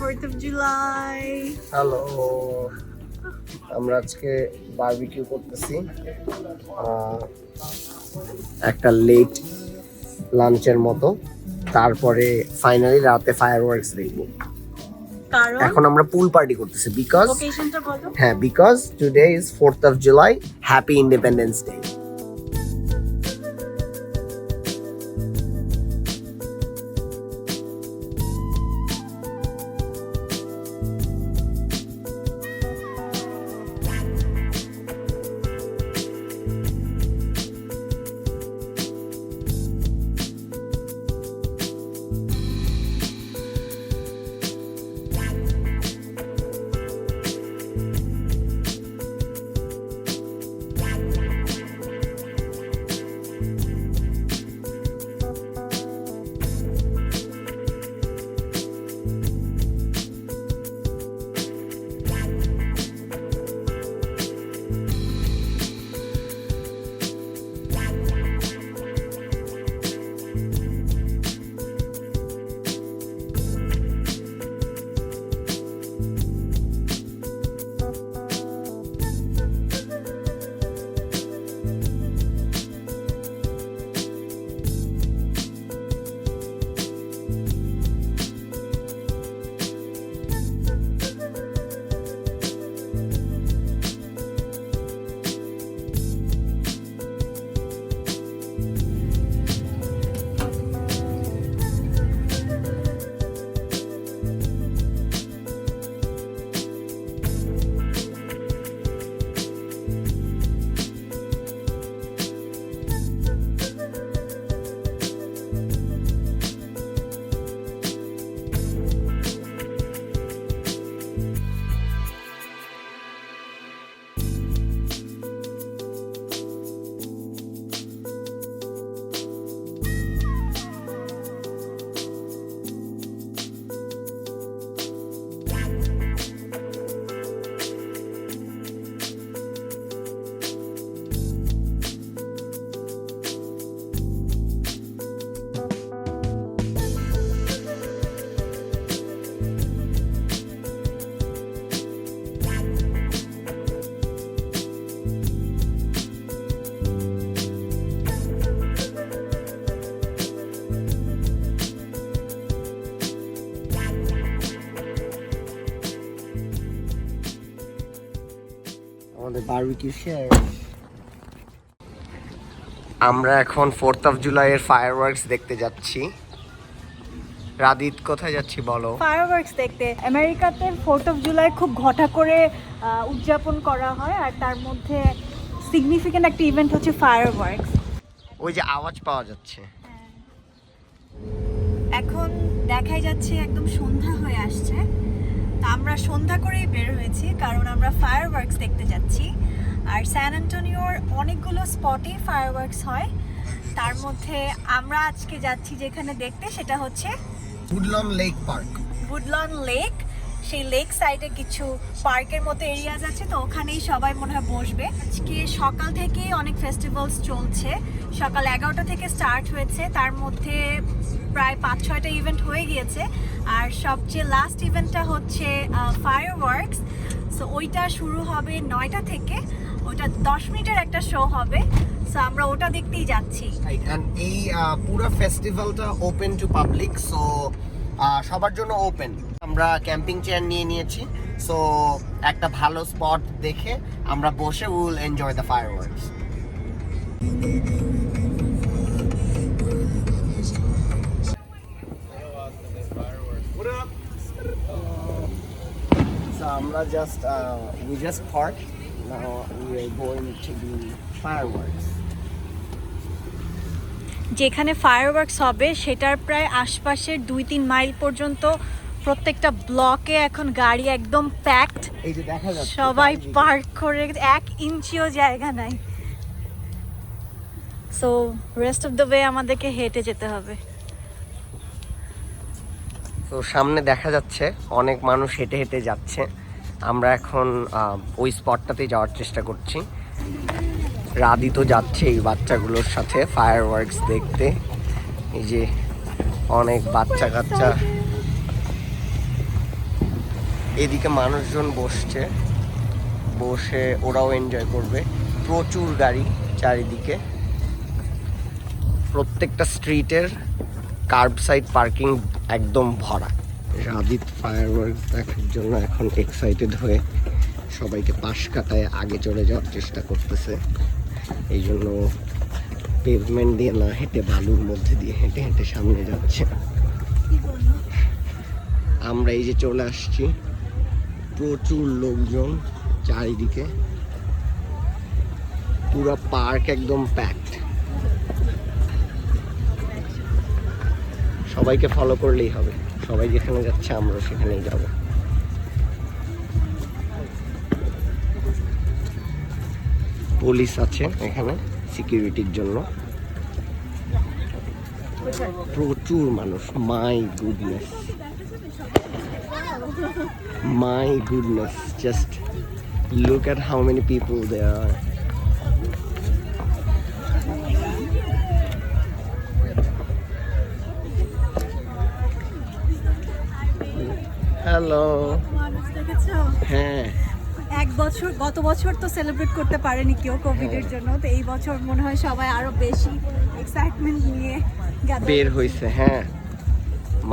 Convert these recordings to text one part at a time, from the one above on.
4th of July. Hello, আমরা আজকে barbecue করতেছি একটা লেট লাঞ্চের মতো, তারপরে ফাইনালি রাতে ফায়ারওয়ার্কস দেখব। কারণ এখন আমরা পুল পার্টি করতেছি বিকজ লোকেশনটা বলো। হ্যাঁ, because today is 4th of July, happy independence day. আমাদের বারবিকিউ শেয়ার। আমরা এখন 4th of July এর ফায়ারওয়ার্কস দেখতে যাচ্ছি। রাদিত, কোথায় যাচ্ছি বলো? ফায়ারওয়ার্কস দেখতে। আমেরিকাতে 4th of July খুব ঘটা করে উদযাপন করা হয়, আর তার মধ্যে সিগনিফিক্যান্ট একটা ইভেন্ট হচ্ছে ফায়ারওয়ার্কস। ওই যে আওয়াজ পাওয়া যাচ্ছে। এখন দেখাই যাচ্ছে একদম সন্ধ্যা হয়ে আসছে। তা আমরা সন্ধ্যা করেই বের হয়েছি কারণ আমরা ফায়ারওয়ার্কস দেখতে যাচ্ছি। আর স্যান অ্যান্টোনিওর অনেকগুলো স্পটে ফায়ারওয়ার্কস হয়, তার মধ্যে আমরা আজকে যাচ্ছি যেখানে দেখতে, সেটা হচ্ছে উডলন লেক পার্ক। উডলন লেক। সেই লেক সাইডে কিছু পার্কের মতো এরিয়াজ আছে, তো ওখানেই সবাই মনে হয় বসবে। আজকে সকাল থেকেই অনেক ফেস্টিভ্যালস চলছে। সকাল 11টা থেকে স্টার্ট হয়েছে, তার মধ্যে প্রায় 5-6টা ইভেন্ট হয়ে গিয়েছে। আর সবচেয়ে লাস্ট ইভেন্টটা হচ্ছে ফায়ারওয়ার্কস। সো ওইটা শুরু হবে 9টা থেকে। ওটা 10 মিনিটের একটা শো হবে, সো আমরা ওটা দেখতেই যাচ্ছি। এই পুরো ফেস্টিভ্যালটা ওপেন টু পাবলিক, সো সবার জন্য ওপেন। আমরা ক্যাম্পিং চেয়ার নিয়ে নিয়েছি, সো একটা ভালো স্পট দেখে আমরা বসে উইল এনজয় দ্য ফায়ারওয়ার্কস। আমরা we just parked. Now we are going to the fireworks. যেখানে ফায়ারওয়ার্কস হবে সেটার প্রায় আশপাশের 2-3 মাইল পর্যন্ত প্রত্যেকটা ব্লকে এখন গাড়ি একদম প্যাকড। এই যে দেখা যাচ্ছে সবাই পার্ক করে, 1 ইঞ্চিও জায়গা নাই। So rest of the way আমাদেরকে হেঁটে যেতে হবে। তো সামনে দেখা যাচ্ছে অনেক মানুষ হেঁটে হেঁটে যাচ্ছে। আমরা এখন ওই স্পটটাতেই যাওয়ার চেষ্টা করছি। রাদি তো যাচ্ছে এই বাচ্চাগুলোর সাথে ফায়ারওয়ার্কস দেখতে। এই যে অনেক বাচ্চা কাচ্চা এদিকে মানুষজন বসছে, বসে ওরাও এনজয় করবে। প্রচুর গাড়ি চারিদিকে, প্রত্যেকটা স্ট্রিটের কার্ব সাইড পার্কিং একদম ভরা। রাদিত ফায়ারওয়ার্কস দেখার জন্য এখন এক্সাইটেড হয়ে সবাইকে পাশ কাটায় আগে চলে যাওয়ার চেষ্টা করতেছে। এই জন্য পেভমেন্ট দিয়ে না হেঁটে বালুর মধ্যে দিয়ে হেঁটে হেঁটে সামনে যাচ্ছে। আমরা এই যে চলে আসছি, প্রচুর লোকজন চারিদিকে, পুরো পার্ক একদম প্যাকড। সবাইকে ফলো করলেই হবে, সবাই যেখানে যাচ্ছে আমরা সেখানেই যাব। পুলিশ আছে এখানে সিকিউরিটির জন্য। প্রচুর মানুষ, my goodness, my goodness, just look at how many people there are. Hello. হ্যাঁ, গত বছর তো সেলিব্রেট করতে পারেনি কেউ কোভিডের জন্য, তো এই বছর মনে হয় সবাই আরো বেশি এক্সাইটমেন্ট নিয়ে বের হয়েছে। হ্যাঁ,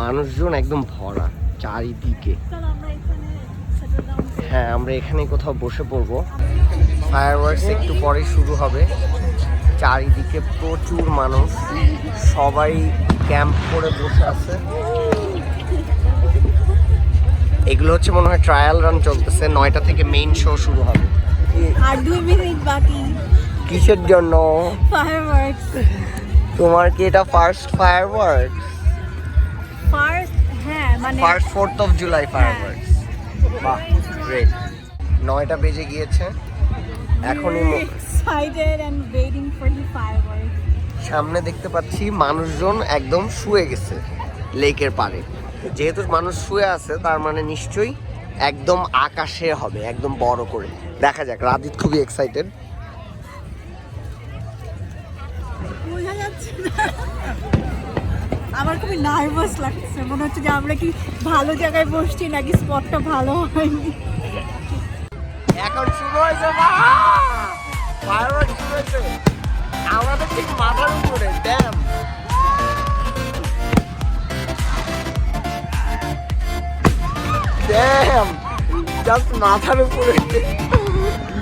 মানুষজন একদম ভরা চারিদিকে। হ্যাঁ, আমরা এখানে কোথাও বসে পড়বো। ফায়ারওয়ার্কস একটু পরে শুরু হবে। চারিদিকে প্রচুর মানুষ, সবাই ক্যাম্প করে বসে আছে। এগুলো হচ্ছে মনে হয় ট্রায়াল রান চলতেছে, 9টা থেকে মেইন শো শুরু হবে। আর 2 মিনিট বাকি। কিসের জন্য? ফায়ারওয়ার্কস। তোমার কি এটা ফার্স্ট ফায়ারওয়ার্কস? ফার্স্ট, হ্যাঁ, মানে first 4th of July fireworks. বাহ, গ্রেট। 9টা বেজে গিয়েছে, এখনই excited and waiting for the fireworks. সামনে দেখতে পাচ্ছি মানুষজন একদম শুয়ে গেছে লেকের পাড়ে। যেহেতু মানুষ শুয়ে আছে তার মানে নিশ্চয়ই একদম আকাশে হবে, একদম বড় করে। দেখা যাক, রাদিত খুবই এক্সাইটেড। বোঝা যাচ্ছে না, আমার খুবই নার্ভাস লাগছে, মনে হচ্ছে যে আমরা কি ভালো জায়গায় বসছি নাকি স্পটটা ভালো হয়নি। এখন শুরু হয়েছে, ফায়ারওয়ার্কস শুরু হয়েছে আমাদের ঠিক মাথার উপরে। ড্যাম, ড্যাম, জাস্ট মাথার উপরে।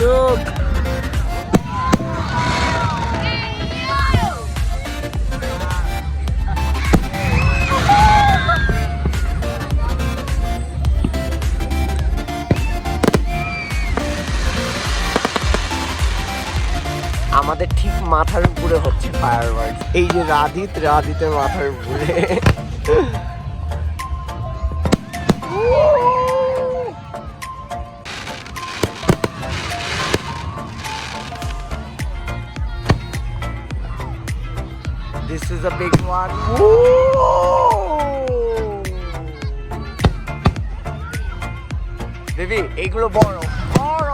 লোক আমাদের ঠিক মাথার উপরে হচ্ছে ফায়ারওয়ার্কস। এই যে রাদিতের মাথার উপরে। This is a big one. Baby, এইগুলো বড় বড়।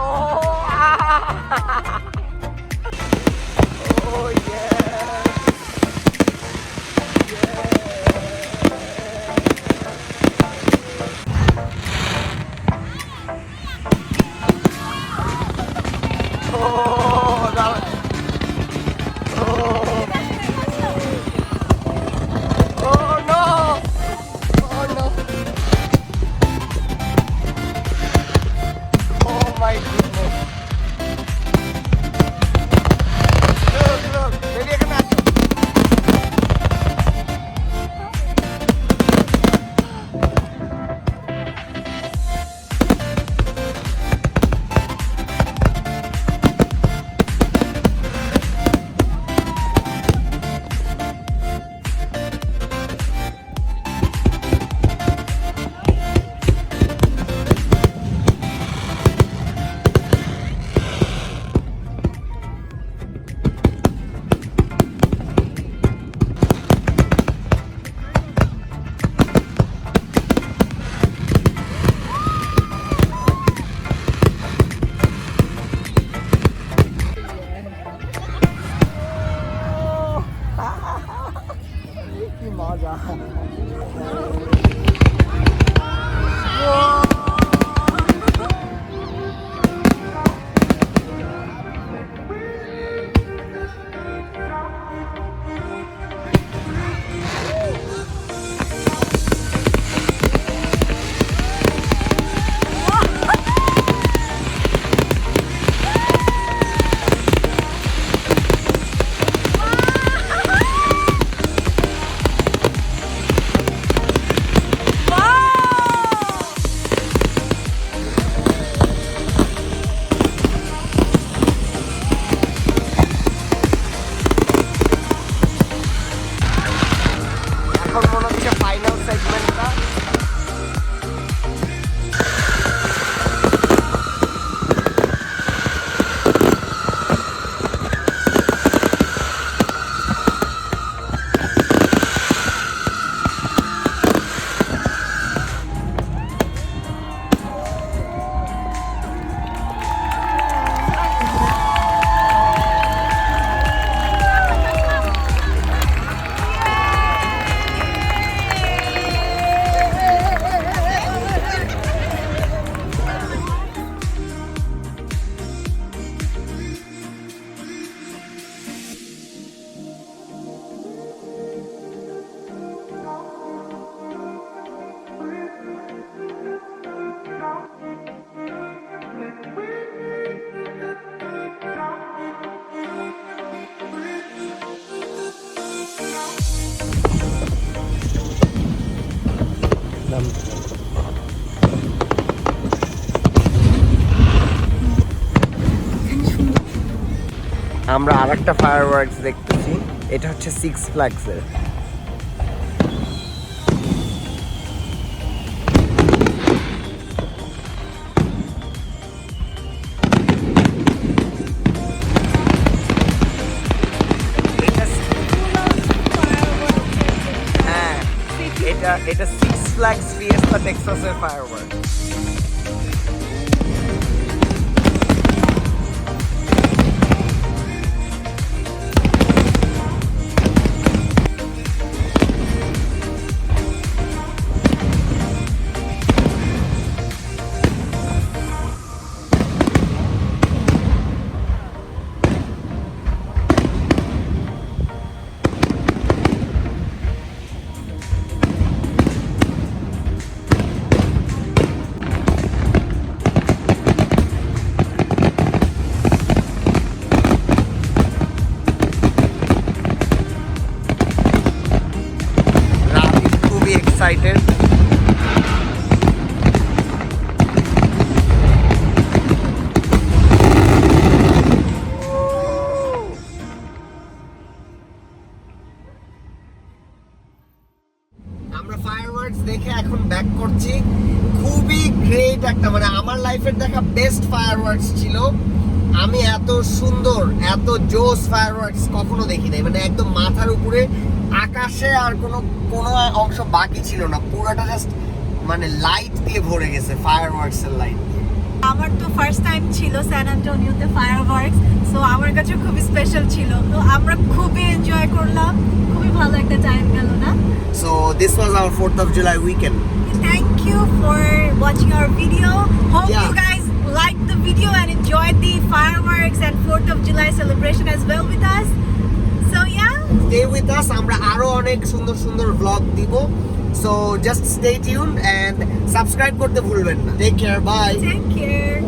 Oh yeah. Oh, that was... Oh no! Oh no! Oh my goodness! আমরা আরেকটা ফায়ারওয়ার্কস দেখতেছি, এটা হচ্ছে সিক্স ফ্ল্যাগসের। হ্যাঁ, এটা সিক্স ফ্ল্যাগস ফিয়েস্টা টেক্সাসের ফায়ারওয়ার্ক। Excited. আমরা ফায়ারওয়ার্কস দেখে এখন ব্যাক করছি। খুবই গ্রেট একটা, মানে আমার লাইফের দেখা বেস্ট ফায়ারওয়ার্কস ছিল। আমি এত সুন্দর, এত জোস ফায়ারওয়ার্কস কখনো দেখি নাই। মানে একদম মাথার উপরে আকাশে আর কোনো অংশ বাকি ছিল না, পুরোটা জাস্ট মানে লাইট দিয়ে ভরে গেছে, ফায়ারওয়ার্কস এর লাইট দিয়ে। আমার তো ফার্স্ট টাইম ছিল স্যান অ্যান্টোনিওতে ফায়ারওয়ার্কস, সো আমার কাছে খুবই স্পেশাল ছিল। তো আমরা খুবই এনজয় করলাম, খুবই ভালো একটা টাইম গেল না। So this was our 4th of July weekend. Thank you for watching our video. Hope Yeah. you guys liked the video and enjoyed the fireworks and 4th of July celebration as well with us. So yeah, Stay with us. আমরা আরো অনেক সুন্দর সুন্দর vlog দিব। So just stay tuned and subscribe করতে ভুলবেন না। Take care. Bye. take care.